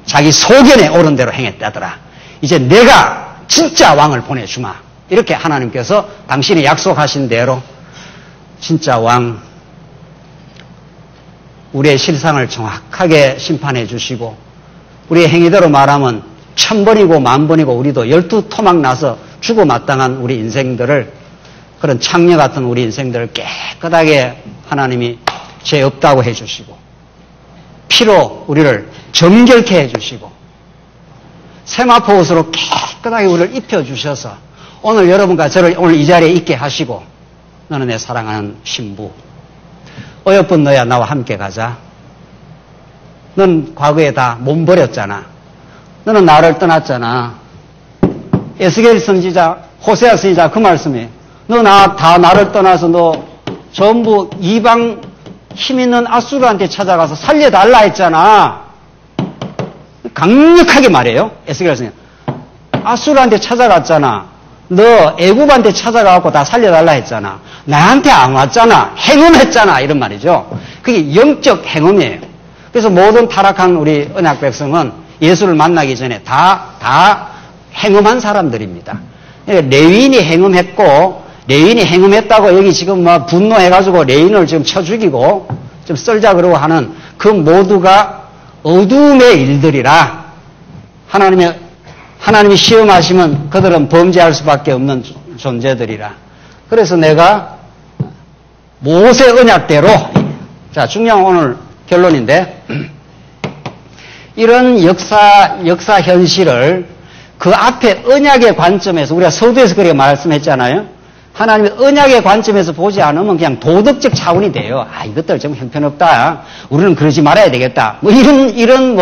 S1: 자기 소견에 옳은 대로 행했다더라. 이제 내가 진짜 왕을 보내주마. 이렇게 하나님께서 당신이 약속하신 대로 진짜 왕, 우리의 실상을 정확하게 심판해 주시고 우리의 행위대로 말하면 1000번이고 10,000번이고 우리도 12토막 나서 죽어 마땅한 우리 인생들을 그런 창녀 같은 우리 인생들을 깨끗하게 하나님이 죄 없다고 해 주시고 피로 우리를 정결케 해 주시고 세마포 옷으로 깨끗하게 우리를 입혀 주셔서 오늘 여러분과 저를 오늘 이 자리에 있게 하시고 너는 내 사랑하는 신부 어여쁜 너야 나와 함께 가자. 넌 과거에 다 몸버렸잖아. 너는 나를 떠났잖아. 에스겔 선지자 호세아 선지자 그 말씀이에요. 너 다 나를 떠나서 너 전부 이방 힘 있는 아수르한테 찾아가서 살려달라 했잖아. 강력하게 말해요. 에스겔 선지자 아수르한테 찾아갔잖아. 너 애굽한테 찾아가고 다 살려달라 했잖아. 나한테 안 왔잖아. 행음했잖아. 이런 말이죠. 그게 영적 행음이에요. 그래서 모든 타락한 우리 언약 백성은 예수를 만나기 전에 다 행음한 사람들입니다. 레위인이 행음했다고 여기 지금 뭐 분노해가지고 레위인을 지금 쳐 죽이고 좀 썰자 그러고 하는 그 모두가 어둠의 일들이라 하나님이 시험하시면 그들은 범죄할 수밖에 없는 존재들이라. 그래서 내가 모세 언약대로, 자, 중요한 오늘 결론인데, 이런 역사 현실을 그 앞에 언약의 관점에서, 우리가 서두에서 그렇게 말씀했잖아요. 하나님의 언약의 관점에서 보지 않으면 그냥 도덕적 차원이 돼요. 아, 이것들 좀 형편없다. 우리는 그러지 말아야 되겠다. 뭐 이런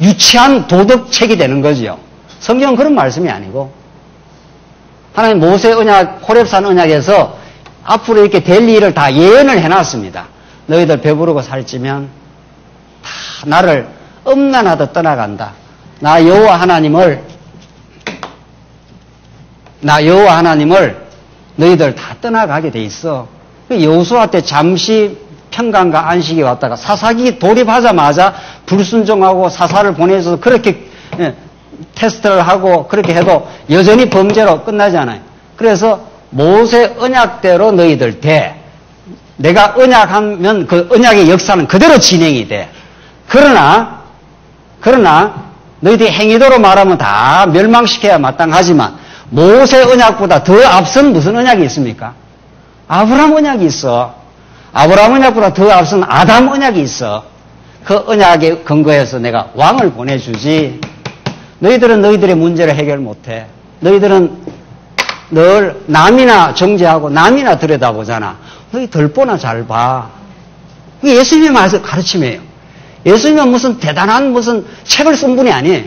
S1: 유치한 도덕책이 되는 거죠. 성경은 그런 말씀이 아니고 하나님 모세 언약, 호렙산 언약에서 앞으로 이렇게 될 일을 다 예언을 해놨습니다. 너희들 배부르고 살찌면 다 나를 음란하듯 떠나간다. 나 여호와 하나님을 너희들 다 떠나가게 돼 있어. 여호수아 때 잠시 평강과 안식이 왔다가 사사기 돌입하자마자 불순종하고 사사를 보내서 그렇게 테스트를 하고 그렇게 해도 여전히 범죄로 끝나지 않아요. 그래서 모세 언약대로 너희들 돼. 내가 언약하면 그 언약의 역사는 그대로 진행이 돼. 그러나 너희들이 행위대로 말하면 다 멸망시켜야 마땅하지만 모세 언약보다 더 앞선 무슨 언약이 있습니까? 아브라함 언약이 있어. 아브라함 언약보다 더 앞선 아담 언약이 있어. 그 언약에 근거해서 내가 왕을 보내주지. 너희들은 너희들의 문제를 해결 못해. 너희들은 늘 남이나 정죄하고 남이나 들여다보잖아. 너희 덜보나 잘 봐. 그게 예수님의 가르침이에요. 예수님은 무슨 대단한 무슨 책을 쓴 분이 아니에요.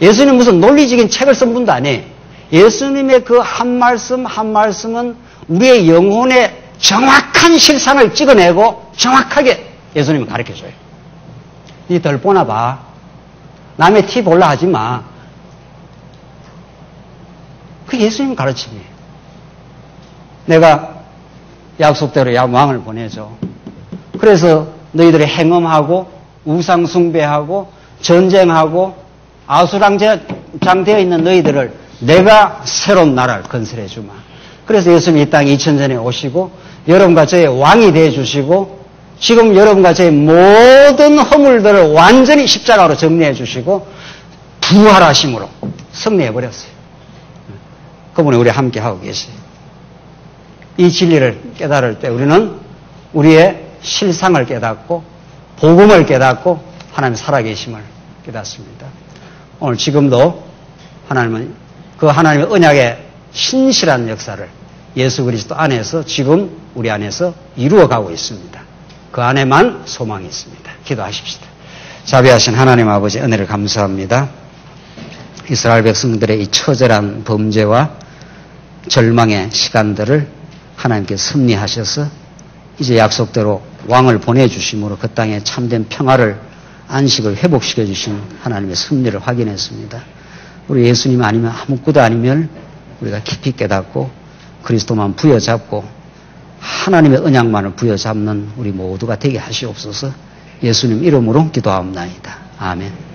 S1: 예수님은 무슨 논리적인 책을 쓴 분도 아니에요. 예수님의 그 한 말씀 한 말씀은 우리의 영혼의 정확한 실상을 찍어내고 정확하게 예수님은 가르쳐줘요. 니 덜보나 봐. 남의 티 볼라 하지 마. 그게 예수님 가르침이에요. 내가 약속대로 왕을 보내줘. 그래서 너희들이 행음하고 우상숭배하고 전쟁하고 아수랑장되어 있는 너희들을 내가 새로운 나라를 건설해 주마. 그래서 예수님이 이 땅에 2000전에 오시고 여러분과 저의 왕이 되어 주시고 지금 여러분과 저의 모든 허물들을 완전히 십자가로 정리해 주시고 부활하심으로 승리해 버렸어요. 그분이 우리 함께 하고 계세요. 이 진리를 깨달을 때 우리는 우리의 실상을 깨닫고 복음을 깨닫고 하나님 살아계심을 깨닫습니다. 오늘 지금도 하나님은 그 하나님의 언약의 신실한 역사를 예수 그리스도 안에서 지금 우리 안에서 이루어가고 있습니다. 그 안에만 소망이 있습니다. 기도하십시다. 자비하신 하나님 아버지 은혜를 감사합니다. 이스라엘 백성들의 이 처절한 범죄와 절망의 시간들을 하나님께 섭리하셔서 이제 약속대로 왕을 보내주심으로 그 땅에 참된 평화를 안식을 회복시켜 주신 하나님의 섭리를 확인했습니다. 우리 예수님 아니면 아무것도 아니면 우리가 깊이 깨닫고 그리스도만 부여잡고 하나님의 언약만을 부여잡는 우리 모두가 되게 하시옵소서. 예수님 이름으로 기도하옵나이다. 아멘.